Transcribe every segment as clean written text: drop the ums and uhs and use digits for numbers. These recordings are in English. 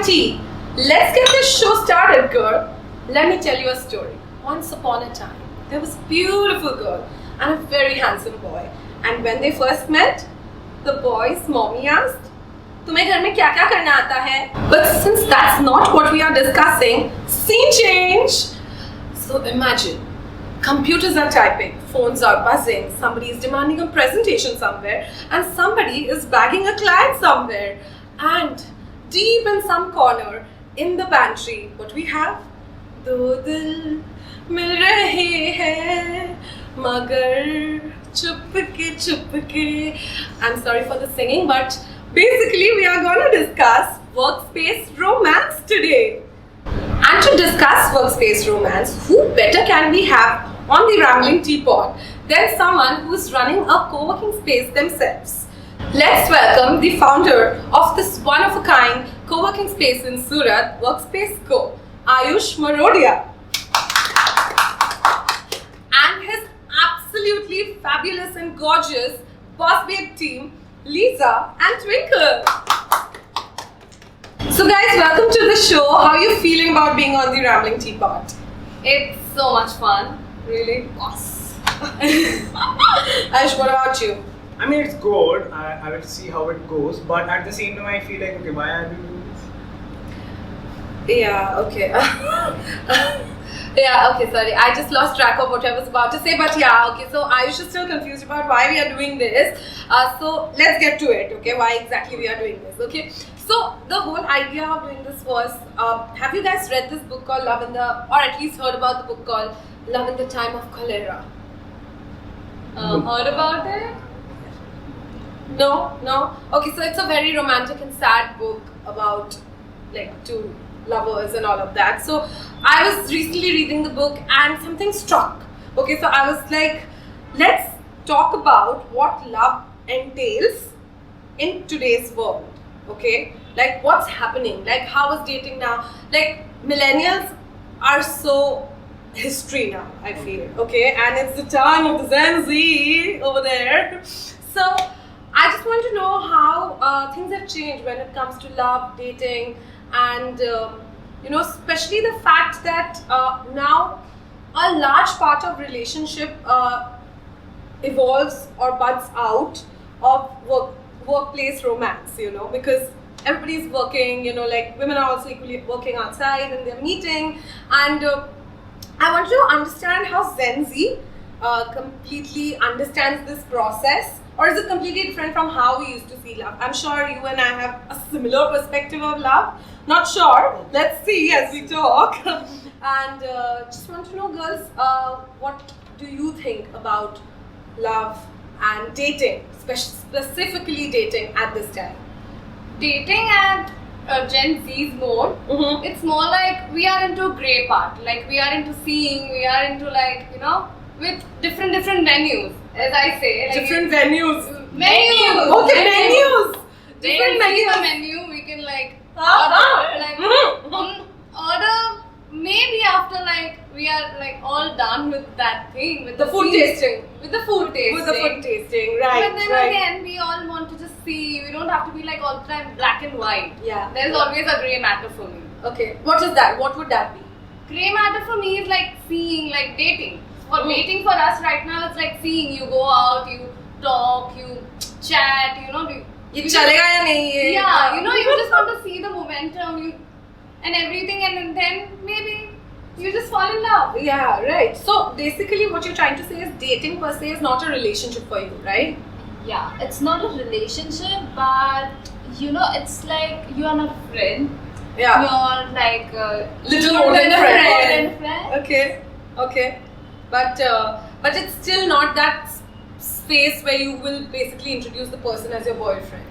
tea. Let's get this show started, girl. Let me tell you a story. Once upon a time, there was a beautiful girl and a very handsome boy. And when they first met, the boy's mommy asked, "तुम्हें घर में क्या-क्या करना आता है?" But since that's not what we are discussing, scene change. So imagine, computers are typing, phones are buzzing, somebody is demanding a presentation somewhere, and somebody is bagging a client somewhere. And deep in some corner, in the pantry, what we have? दो दिल मिल रहे हैं मगर चुपके. I'm sorry for the singing, but basically we are going to discuss workspace romance today. And to discuss workspace romance, who better can we have on the Rambling Teapot than someone who is running a co-working space themselves? Let's welcome the founder of this one-of-a-kind co-working space in Surat, WorkSpaceCo, Ayush Marodia. And his absolutely fabulous and gorgeous boss babe team, Liza and Twinkle. So guys, welcome to the show. How are you feeling about being on the Rambling Teapot? It's so much fun. Really? Yes. Ayush, what about you? I mean, it's good. I will see how it goes, but at the same time, I feel like, okay, why are we doing this? Yeah, okay. Yeah, okay, sorry. I just lost track of what I was about to say, but yeah, okay. So Ayush is still confused about why we are doing this. So let's get to it, okay? Why exactly we are doing this, okay? So the whole idea of doing this was, have you guys read this book called Love in the, or at least heard about the book called Love in the Time of Cholera? Heard about it? No? Okay, so it's a very romantic and sad book about like two lovers and all of that. So I was recently reading the book and something struck. Okay, so I was like, let's talk about what love entails in today's world. Okay, like what's happening, like how is dating now, like millennials are so history now, I feel, okay, and it's the time of the Gen Z over there. So I just want to know how things have changed when it comes to love, dating, and especially the fact that now a large part of relationship evolves or buds out of workplace romance, because everybody's working, like women are also equally working outside and they're meeting, and I want to understand how Gen Z completely understands this process. Or is it completely different from how we used to see love? I'm sure you and I have a similar perspective of love. Not sure. Let's see as we talk. And just want to know, girls, what do you think about love and dating, specifically dating at this time? Dating at Gen Z's mode, it's more like we are into grey part. Like we are into seeing, we are into like, with different venues. As I say, like different venues. Menus. Okay, menus. Different Different menu. We can like order. Maybe after like we are like all done with that thing, with the food tasting. With the food tasting. With the food tasting, right? But then again, we all want to just see. We don't have to be like all the time black and white. Yeah. There's always a grey matter for me. Okay. What is that? What would that be? Grey matter for me is like seeing, like dating. For dating for us right now, it's like seeing. You go out, you talk, you chat, ये चलेगा या नहीं ये? Yeah, you just want to see the momentum, and everything, and then maybe you just fall in love. Yeah, right. So basically, what you're trying to say is dating per se is not a relationship for you, right? Yeah, it's not a relationship, but it's like you are not a friend. Yeah. You're like Little more more than than friend. friend. Okay. But it's still not that space where you will basically introduce the person as your boyfriend.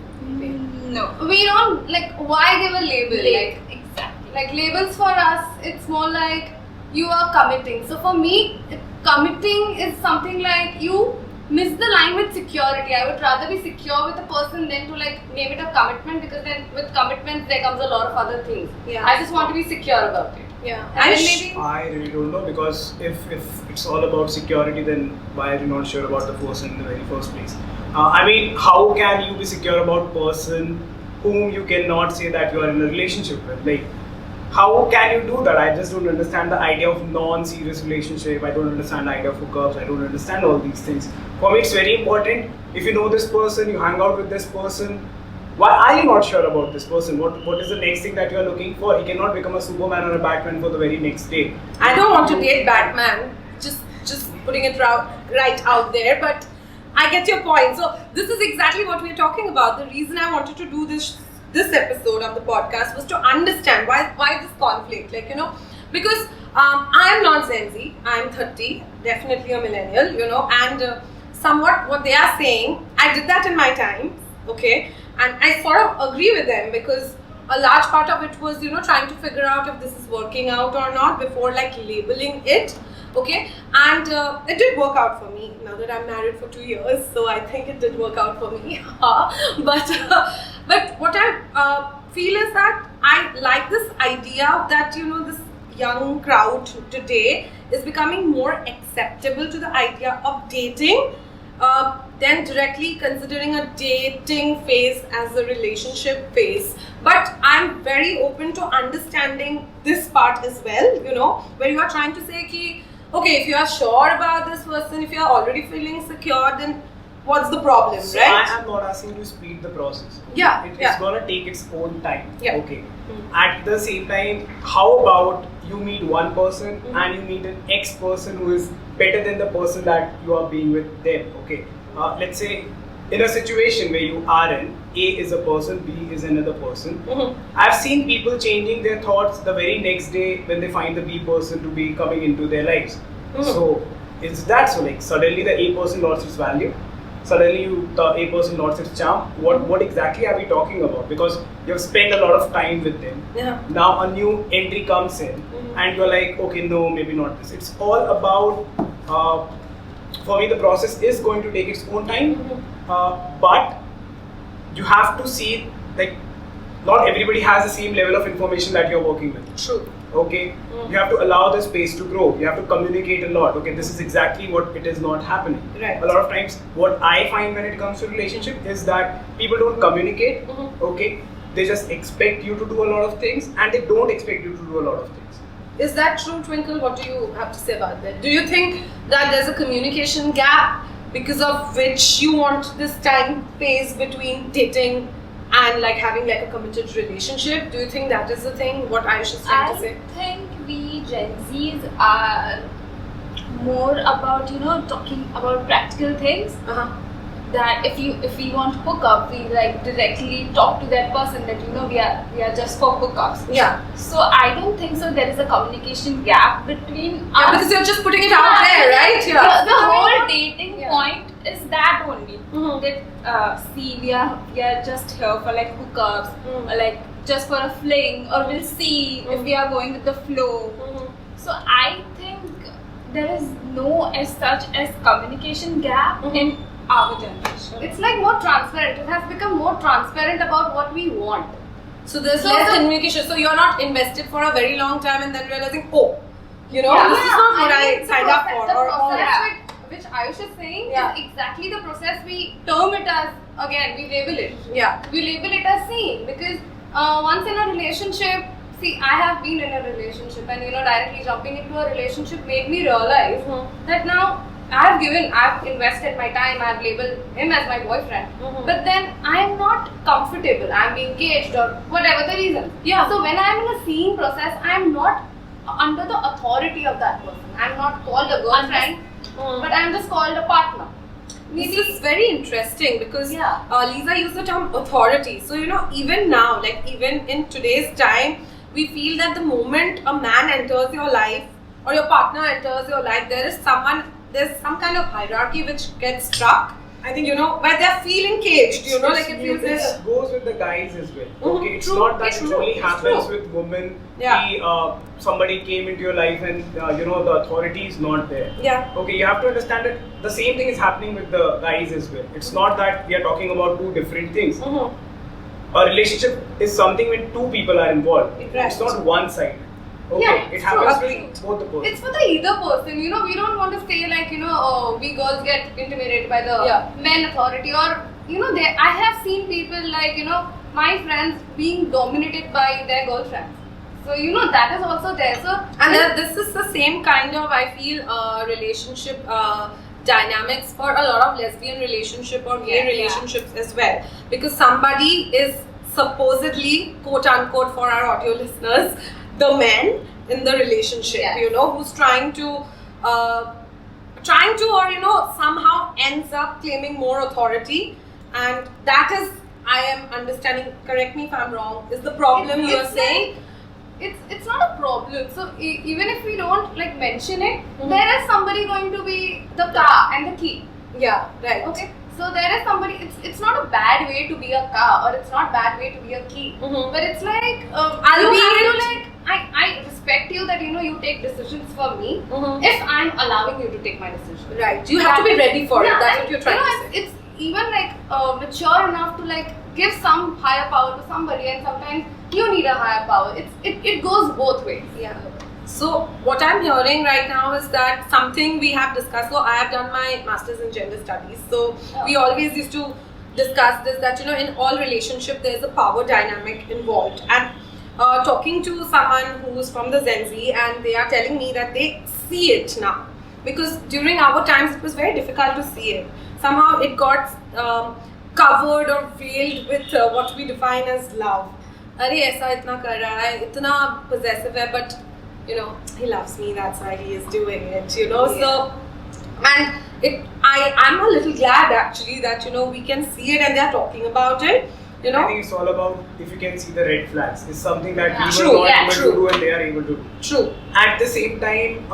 No. We don't like, why give a label? Like, Exactly. like labels for us, it's more like you are committing. So for me, committing is something like you miss the line with security. I would rather be secure with a person than to like name it a commitment, because then with commitment there comes a lot of other things. Yeah. I just want to be secure about it. Yeah. And then maybe I really don't know, because if it's all about security, then why are you not sure about the person in the very first place? I mean, how can you be secure about person whom you cannot say that you are in a relationship with. Like, how can you do that? I just don't understand the idea of non-serious relationship. I don't understand the idea of hookups. I don't understand all these things. For me, it's very important. If you know this person, you hang out with this person. Why are you not sure about this person? What is the next thing that you are looking for? He cannot become a Superman or a Batman for the very next day. I don't want to date Batman. Just putting it right out there, but I get your point. So this is exactly what we're talking about. The reason I wanted to do this episode of the podcast was to understand why this conflict. Like, you know, because I am not Gen Z. I am 30, definitely a millennial. You know, and somewhat what they are saying, I did that in my time. Okay. And I sort of agree with them because a large part of it was, you know, trying to figure out if this is working out or not before like labeling it. Okay, and it did work out for me now that I'm married for 2 years, so I think it did work out for me. But what I feel is that I like this idea that, you know, this young crowd today is becoming more acceptable to the idea of dating. Then directly considering a dating phase as a relationship phase. But I'm very open to understanding this part as well, you know, where you are trying to say ki, okay, if you are sure about this person, if you are already feeling secure, then what's the problem, so right? I am not asking you to speed the process. Yeah, It's gonna take its own time. Yeah. Okay. At the same time, how about you meet one person and you meet an ex person who is better than the person that you are being with them? Okay. Let's say in a situation where you are in, A is a person, B is another person. I've seen people changing their thoughts the very next day when they find the B person to be coming into their lives. So is that so? Like suddenly the A person lost its value, suddenly the A person lost its charm. What exactly are we talking about? Because you've spent a lot of time with them. Yeah. Now a new entry comes in, and you're like, okay, no, maybe not this. It's all about. For me, the process is going to take its own time, but you have to see, like, not everybody has the same level of information that you're working with. True. Okay, you have to allow the space to grow. You have to communicate a lot. Okay, this is exactly what it is not happening. Right. A lot of times, what I find when it comes to relationship is that people don't communicate. Okay, they just expect you to do a lot of things, and they don't expect you to do a lot of things. Is that true, Twinkle? What do you have to say about that? Do you think that there's a communication gap because of which you want this time phase between dating and like having like a committed relationship? Do you think that is the thing? What Ayush is trying to say? I think we Gen Zs are more about, you know, talking about practical things. That if we want hookup, we like directly talk to that person that, you know, we are just for hookups. Yeah. So I don't think so there is a communication gap between us. Because you're just putting it out there, right? The whole dating point is that only. Mm-hmm. That see, we are just here for like hookups, or like just for a fling, or we'll see if we are going with the flow. So I think there is no as such as communication gap in our generation. It's like more transparent. It has become more transparent about what we want. So there's less communication. So you're not invested for a very long time and then realizing, oh, you know, this is not what I signed up for. The Or process which Ayush is saying is exactly the process. We term it as, again, we label it. Yeah. We label it as seeing, because once in a relationship, see, I have been in a relationship, and, you know, directly jumping into a relationship made me realize that now I've invested my time, I've labeled him as my boyfriend, but then I'm not comfortable, I'm engaged or whatever the reason. Yeah. So when I'm in a seeing process, I'm not under the authority of that person. I'm not called a girlfriend, but I'm just called a partner. This is very interesting because Liza used the term authority. So, you know, even now, like even in today's time, we feel that the moment a man enters your life or your partner enters your life, there's some kind of hierarchy which gets struck. I think, you know, where they're feeling caged, you know, like it feels this. It goes with the guys as well. Okay, it's not that it only happens with women. Yeah. Somebody came into your life and, you know, the authority is not there. Yeah. Okay, you have to understand that the same thing is happening with the guys as well. It's not that we are talking about two different things. A relationship is something when two people are involved. It's not one side. Okay, it happens with both the persons. It's for the either person, you know, we don't want to stay like, you know, we girls get intimidated by the men authority, or, you know, I have seen people like, you know, my friends being dominated by their girlfriends. So that is also there. So and this is the same kind of, I feel, relationship dynamics for a lot of lesbian relationship or gay relationships as well, because somebody is supposedly, quote unquote, for our audio listeners, the man in the relationship, who's trying to or somehow ends up claiming more authority, and that is, I am understanding, correct me if I'm wrong, is the problem you are saying. It's not a problem. So even if we don't like mention it, there is somebody going to be the car and the key. Yeah, right. Okay. So there is somebody. It's not a bad way to be a car, or it's not a bad way to be a key. But it's like I respect you that you take decisions for me if I'm allowing you to take my decision. Right. You have to be ready for it. That's what you're trying to say. It's even like mature enough to like give some higher power to somebody, and sometimes you need a higher power. It goes both ways. Yeah. So what I'm hearing right now is that something we have discussed. So I have done my master's in gender studies. So we always used to discuss this, that in all relationship there's a power dynamic involved. And talking to someone who's from the Gen Z, and they are telling me that they see it now, because during our times it was very difficult to see it. Somehow it got covered or veiled with what we define as love. Arey aisa itna kar raha hai, itna possessive hai, but he loves me, that's why he is doing it, so, and I'm a little glad actually that we can see it and they're talking about it. I think it's all about if you can see the red flags. It's something that we were True, not able to do and they are able to do. True. At the same time,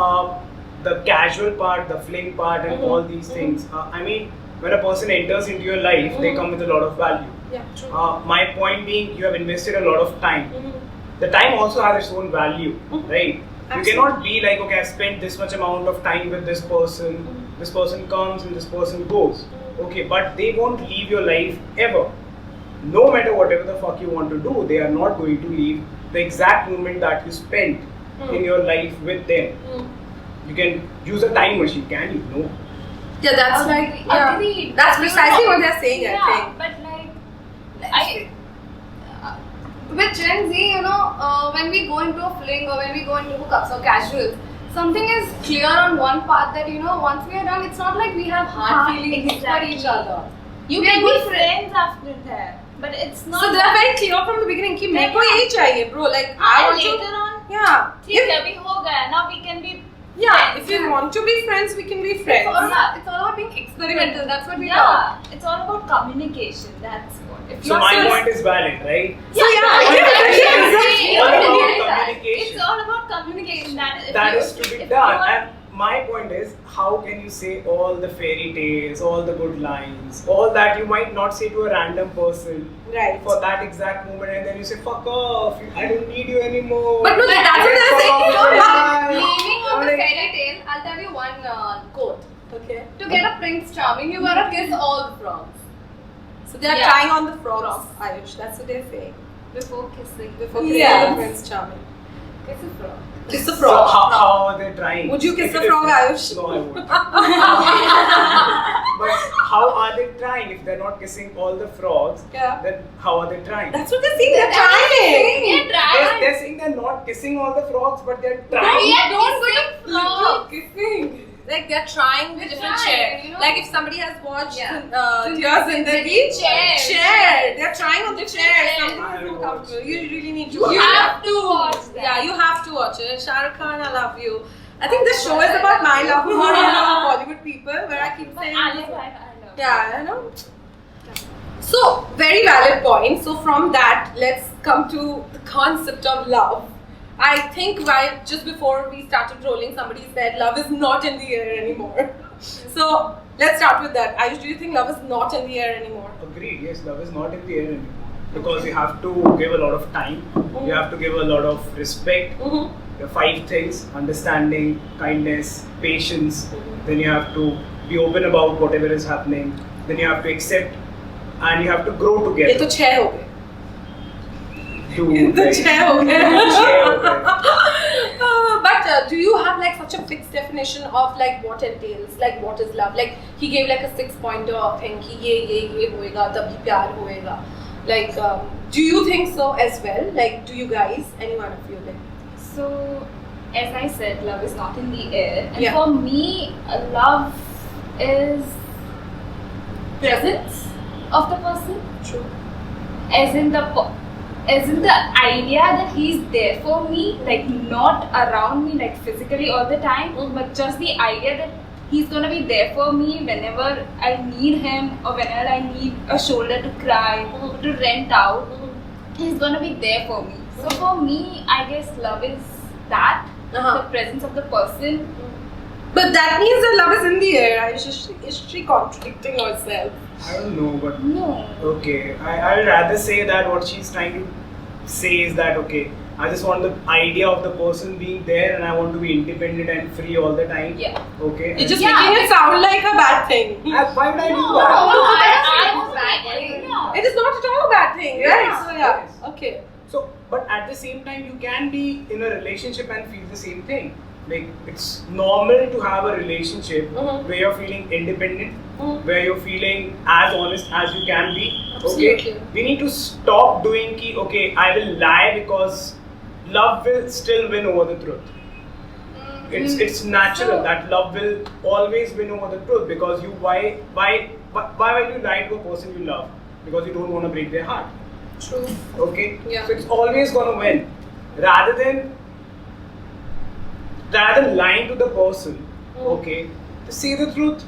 the casual part, the fling part, and all these things. I mean, when a person enters into your life, they come with a lot of value. Yeah, true. My point being, you have invested a lot of time. The time also has its own value, right? Absolutely. You cannot be like, okay, I spent this much amount of time with this person. This person comes and this person goes. Okay, but they won't leave your life ever. No matter whatever the fuck you want to do, they are not going to leave the exact moment that you spent in your life with them. You can use a time machine, can you? No. Yeah, that's Agreed. That's precisely what they're saying, I think. But with Gen Z, when we go into a fling or when we go into hookups or casuals, something is clear on one part that once we are done, it's not like we have hard feelings for each other. You can be friends after that, but it's not. So they're very clear from the beginning कि मेरे को यही चाहिए, bro. Like I want to. Later on, Yeah. ठीक है, अभी हो गया. Now we can be. Yeah. If you want to be friends, we can be friends. It's all about being experimental. That's what we talk. It's all about communication. That's what. If So my point is valid, right? So It's all about communication. That is to be done. And my point is, how can you say all the fairy tales, all the good lines, all that you might not say to a random person for that exact moment, and then you say, fuck off, I don't need you anymore. But no, that's what they're saying. Leaving on the fairy tale, I'll tell you one quote. Okay. To get a Prince Charming, you gotta kiss all the frogs. So they are trying on the frogs, Ayush. That's what they're saying. Before kissing. Before kissing the Prince Charming. Kiss a frog. Kiss a frog. So how are they trying? Would you kiss a frog, Ayush? No, I won't. But how are they trying? If they're not kissing all the frogs, then how are they trying? That's what they're saying. They're trying. They're saying they're not kissing all the frogs, but they're trying. Kissing. Like they're trying with different chair. Like if somebody has watched Tears in the Deep, chair. They're trying on the chair. Something is uncomfortable. You really need to You have to watch that. Yeah, you have to watch it. Shah Rukh Khan, I love you. I think this show is about my love for Bollywood people, where I keep saying. I love. Yeah, I know. So, very valid point. So, from that, let's come to the concept of love. I think just before we started rolling, somebody said love is not in the air anymore. So, let's start with that. Ayush, do you think love is not in the air anymore? Agreed, yes, love is not in the air anymore. Because you have to give a lot of time, you have to give a lot of respect. The 5 things: understanding, kindness, patience. Then you have to be open about whatever is happening. Then you have to accept, and you have to grow together. ये तो 6 हो गए. But do you have like such a fixed definition of like what entails, like what is love? Like he gave like a 6-pointer thing कि ये होएगा तभी प्यार होएगा. Like, do you think so as well? Like, do you guys, any one of you, like? So, as I said, love is not in the air. And Yeah. for me, love is presence of the person. True. As in the idea that he's there for me, like not around me, like physically all the time, but just the idea that he's gonna be there for me whenever I need him or whenever I need a shoulder to cry, to rent out. He's gonna be there for me. So for me, I guess love is that, the presence of the person. But that means that love is in the air. Is she contradicting herself? I don't know, but No. okay. I'll rather say that what she's trying to say is that okay, I just want the idea of the person being there and I want to be independent and free all the time. Yeah. Okay. You're just Yeah, making it sound like a bad thing. Why would I do No, that? I was right. No. It is not at all a bad thing, right? Yes, So yes. okay. So, but at the same time, you can be in a relationship and feel the same thing. Like, it's normal to have a relationship where you're feeling independent, where you're feeling as honest as you can be. Absolutely. Okay, we need to stop doing ki, okay, I will lie because love will still win over the truth. It's natural that love will always win over the truth because you why will you lie to a person you love? Because you don't want to break their heart. True. Okay? Yeah. So it's always gonna win. Rather than lying to the person, okay, to say the truth.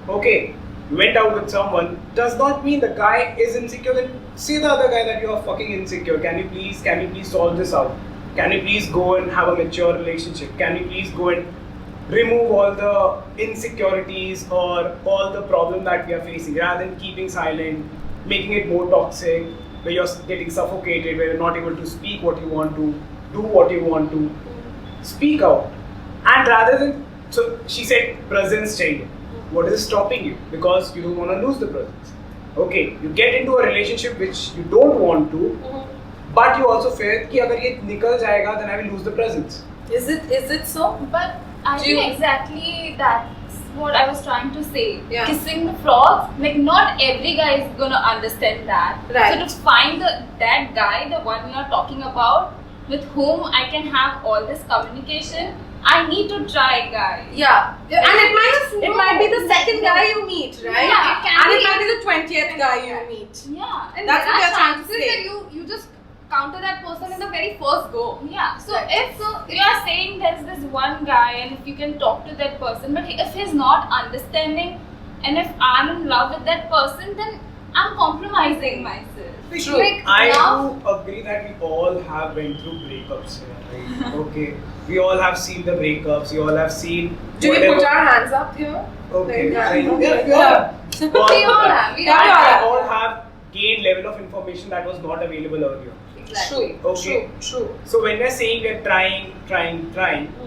Okay, you went out with someone, does not mean the guy is insecure. Then say the other guy that you are fucking insecure. Can you please solve this out? Can you please go and have a mature relationship? Can you please go and remove all the insecurities or all the problem that we are facing rather than keeping silent, making it more toxic, where you're getting suffocated, where you're not able to speak what you want to, do what you want to, speak out. And rather than, so she said presence chahiye. What is stopping you? Because you don't want to lose the presence. Okay, you get into a relationship which you don't want to, but you also fear कि अगर ये निकल जाएगा, then I will lose the presence. Is it so? But I Do you- think exactly that's what I was trying to say. Yeah. Kissing the frogs, like not every guy is gonna understand that. Right. So to find that guy, the one you're talking about, with whom I can have all this communication, I need to try, guys. Yeah. And it might be the second guy you meet, right? Yeah, it can and be. it might be the 20th guy you meet. Yeah. And That's there what are they're trying to chances say. that you just counter that person in the very first go. Yeah. So Right. if you are saying there's this one guy and if you can talk to that person, but if he's not understanding and if I'm in love with that person, then I'm compromising myself. True. Like, I love- do agree that we all have went through breakups. Right? Okay, we all have seen the breakups. We all have seen. Do we whatever- put our hands up here? Okay, Like, I know. yeah. We all have. We all have. We Yeah, all we all have. have. We all have gained level of information that was not available earlier. Exactly. Okay. True. So when we're saying we're trying,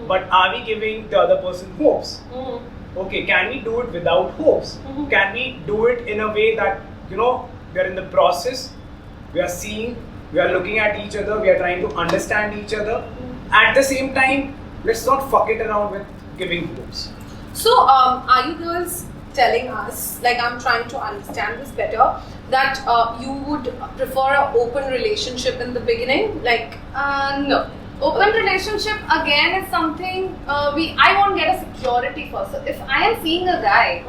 but are we giving the other person hopes? Okay, can we do it without hopes? Can we do it in a way that, we are in the process, we are seeing, we are looking at each other, we are trying to understand each other. At the same time, let's not fuck it around with giving hopes. So, are you girls telling us, like I'm trying to understand this better, that you would prefer an open relationship in the beginning? Like, No. Open relationship again is something I won't get a security first. So if I am seeing a guy,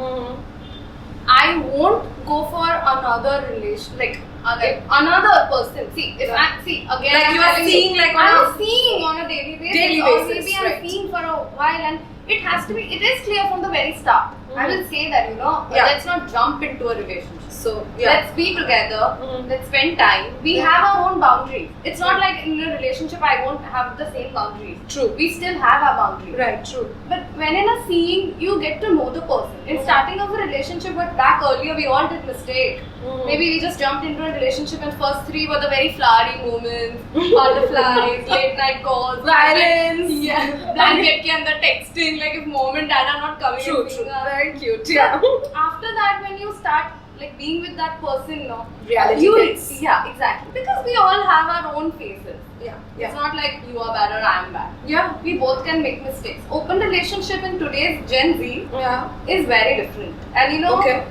I won't go for another relation, like another person. See, if I see again, Like I'm you are telling seeing like I'm on a seeing on a daily basis, Daily or basis, maybe I'm right. seeing for a while, and it has to be. It is clear from the very start. I will say that Yeah. let's not jump into a relationship. So, yeah. Let's be together. Let's spend time. We have our own boundaries. It's not like in a relationship I won't have the same boundaries. True. We still have our boundaries. Right, true. But when in a seeing, you get to know the person. In starting of a relationship, but back earlier we all did mistake. Maybe we just jumped into a relationship and first 3 were the very flowery moments, butterflies, late night calls, Violins. yeah, blanket ke andar texting, like if mom and dad are not coming. True, and true. being a- Very cute, yeah. After that, when you start like being with that person, no, Reality hits. yeah, exactly. Because we all have our own phases. Yeah, It's not like you are bad or I am bad. Yeah. We both can make mistakes. Open relationship in today's Gen Z Yeah. is very different. And Okay.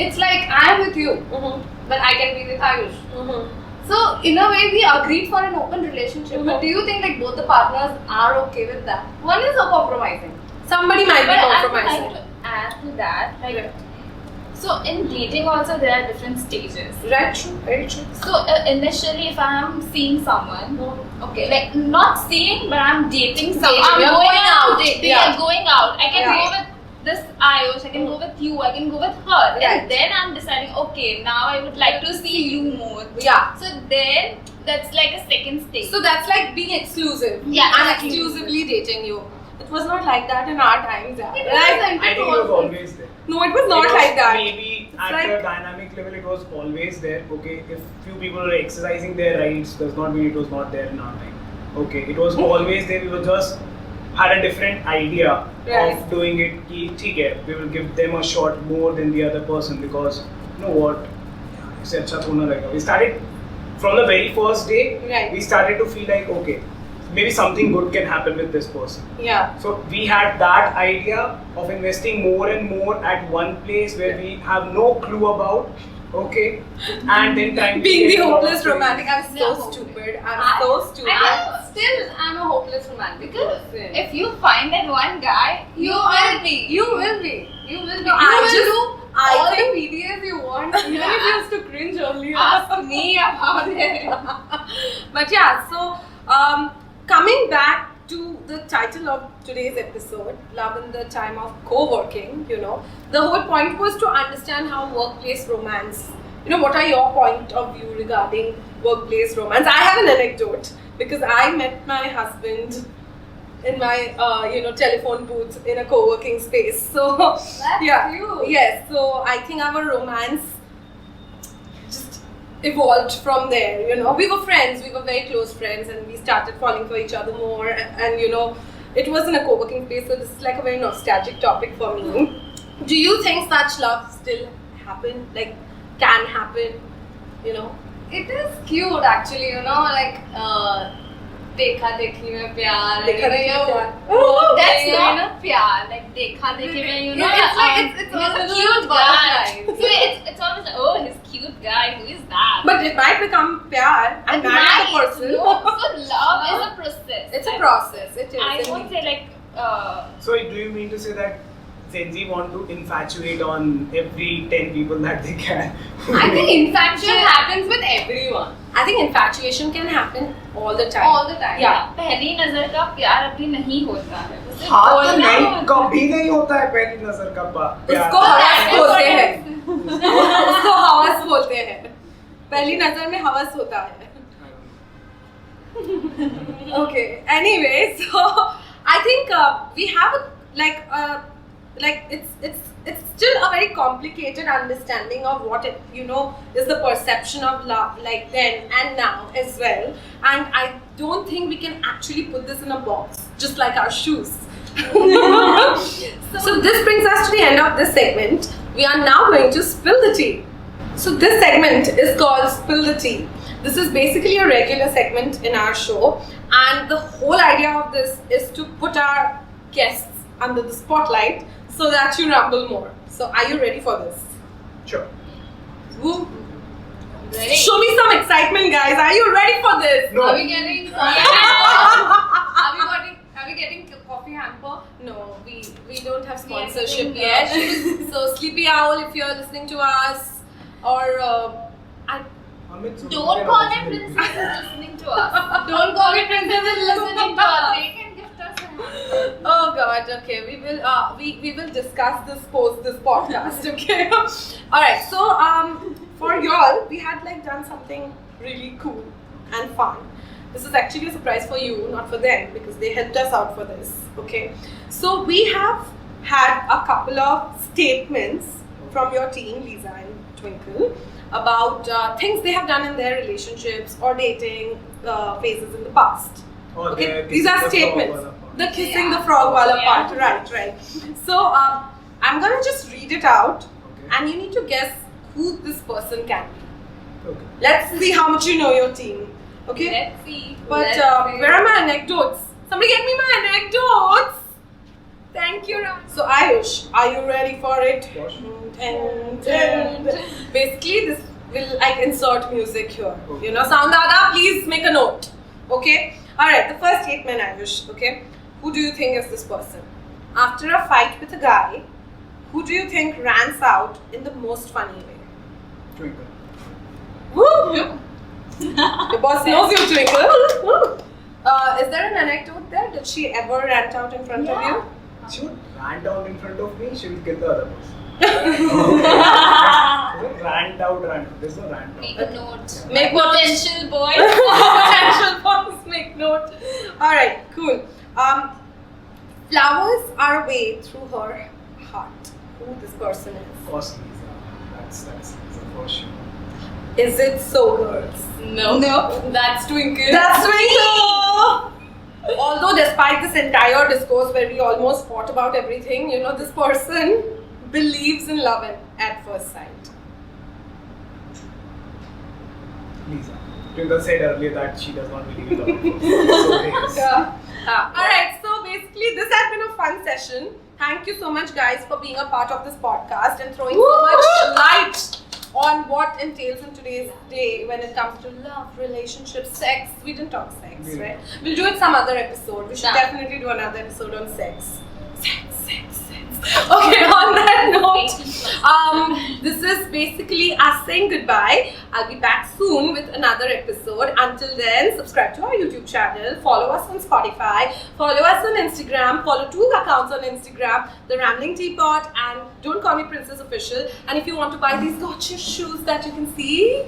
it's like I am with you. but I can be with Ayush. So in a way, we agreed for an open relationship. But do you think like both the partners are okay with that? One is a compromising. Somebody might be But I would compromising. like to add to that, like, Right. so in dating also there are different stages. Right, true, very true. So initially, if I am seeing someone, okay, like not seeing, but I'm dating someone, I'm You're going going out, out, dating, yeah. I'm going out. I can Yeah. go with this Ayush, I can go with you, I can go with her, Right. and then I'm deciding, okay, now I would like to see you more. Yeah. So then that's like a second stage. So that's like being exclusive. Yeah, I'm exactly. exclusively dating you. It was not like that in our times. Yeah. It Right? wasn't. I think it was always there. No, it was not It was like that. Maybe It's at like- the dynamic level, it was always there. Okay, if few people were exercising their rights, does not mean it was not there in our time. Okay, it was always there. We were just had a different idea Right. of doing it. कि ठीक है, we will give them a shot more than the other person because you know what, इससे अच्छा थोड़ा ना लगेगा. We started from the very first day. Right. We started to feel like okay, maybe something good can happen with this person. Yeah. So we had that idea of investing more and more at one place where we have no clue about, okay, and then trying Being to the get a lot of hopeless things. romantic. I'm so Yeah. stupid. I'm so stupid. I'm a hopeless romantic person. if you find that one guy, You will be. You will be. You will be. No, you I will just- do I all think- the PDAs you want. Even if you used to cringe earlier. ask me about it. But yeah, so coming back to the title of today's episode, Love in the Time of Co-working, you know, the whole point was to understand how workplace romance, you know, what are your point of view regarding workplace romance? I have an anecdote because I met my husband in my, telephone booth in a co-working space. So, That's yeah, cute. yes, so I think our romance just evolved from there, you know. We were friends, we were very close friends, and we started falling for each other more, and you know, it was in a co-working space, so this is like a very nostalgic topic for me. Do you think such love still happen, like can happen, you know? It is cute actually, you know, like देखा देखी में प्यार. देखा देखी में प्यार. That's you not know? प्यार. Like देखा देखी में, you know, It's like it's he's all a the cute guy. butterflies. So it's always like, oh, he's cute guy. Who is that? But it might become pyar and marry the person. No, so love is a process. It's a process. It is. I won't say like. So do you mean to say that Gen Z want to infatuate on every 10 people that they can? I think infatuation happens with everyone. I think infatuation can happen all the time. All the time. Yeah. पहली नजर का प्यार अभी नहीं होता है. उसे हाँ तो बोलना नहीं, होता है. कभी नहीं होता है पहली नजर का प्यार. उसको हवस बोलते हैं. उसको हवस बोलते हैं. पहली नजर में हवस होता है. Okay. Anyway, so I think we have it's still a very complicated understanding of what it, you know, is the perception of love like then and now as well. And I don't think we can actually put this in a box, just like our shoes. So this brings us to the end of this segment. We are now going to spill the tea. So this segment is called Spill the Tea. This is basically a regular segment in our show, and the whole idea of this is to put our guests under the spotlight so that you rumble more. So are you ready for this? Sure. Woo. Ready? Show me some excitement, guys. Are you ready for this? No. Are we getting? Are we getting coffee hamper? No, we don't have sponsorship Yes, yet. So Sleepy Owl, if you're listening to us, or Amit, so Don't you call can it also princess listening to us. Don't call it princess Listening to us. They can gift us a hand. oh god, okay, we will discuss this post this podcast, okay? Alright, so for y'all, we had like done something really cool and fun. This is actually a surprise for you, not for them, because they helped us out for this, okay? So we have had a couple of statements from your team, Liza and Twinkle, about things they have done in their relationships or dating phases in the past. Or Okay, the these are kissing the frog statements. wala part. The kissing the frog wala Yeah. part, right. So I'm gonna just read it out, Okay. and you need to guess who this person can be. Okay. Let's see how much you know your team. Okay? Let's see. But let's see. where are my anecdotes? Somebody get me my anecdotes! Thank you, Ram. So Ayush, are you ready for it? Gosh. And basically will like insert music here. You know, Sound Dada, please make a note. Okay? Alright, the first statement, Ayush. Okay? Who do you think is this person? After a fight with a guy, who do you think rants out in the most funny way? Twinkle. Woo! The boss knows you, Twinkle. Is there an anecdote there? Did she ever rant out in front of you? She would rant out in front of me, she will kill the other person. Rant out. There's no rant out. Make a note. Make Potential boy. potential boss, make note. Alright, cool. Flowers are a way through her heart. Who this person is? Of course, Liza. That's Liza for sure. Is it so, girls? No. That's Twinkle. That's Twinkle! Although despite this entire discourse where we almost fought about everything, you know, this person believes in love at first sight. Liza. Twinkle said earlier that she does not believe in love. So yes. Alright, so basically this has been a fun session. Thank you so much guys for being a part of this podcast and throwing so much light on what entails in today's day when it comes to love, relationships, sex. We didn't talk sex, right? We'll do it some other episode. We should definitely do another episode on sex. Sex. Okay, on that note, this is basically us saying goodbye. I'll be back soon with another episode. Until then, subscribe to our YouTube channel, follow us on Spotify, follow us on Instagram, follow 2 accounts on Instagram, The Rambling Teapot and Don't Call Me Princess Official. And if you want to buy these gorgeous shoes that you can see,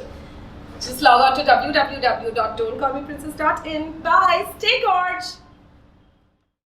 just log on to www.don'tcallmeprincess.in. Bye, stay gorge!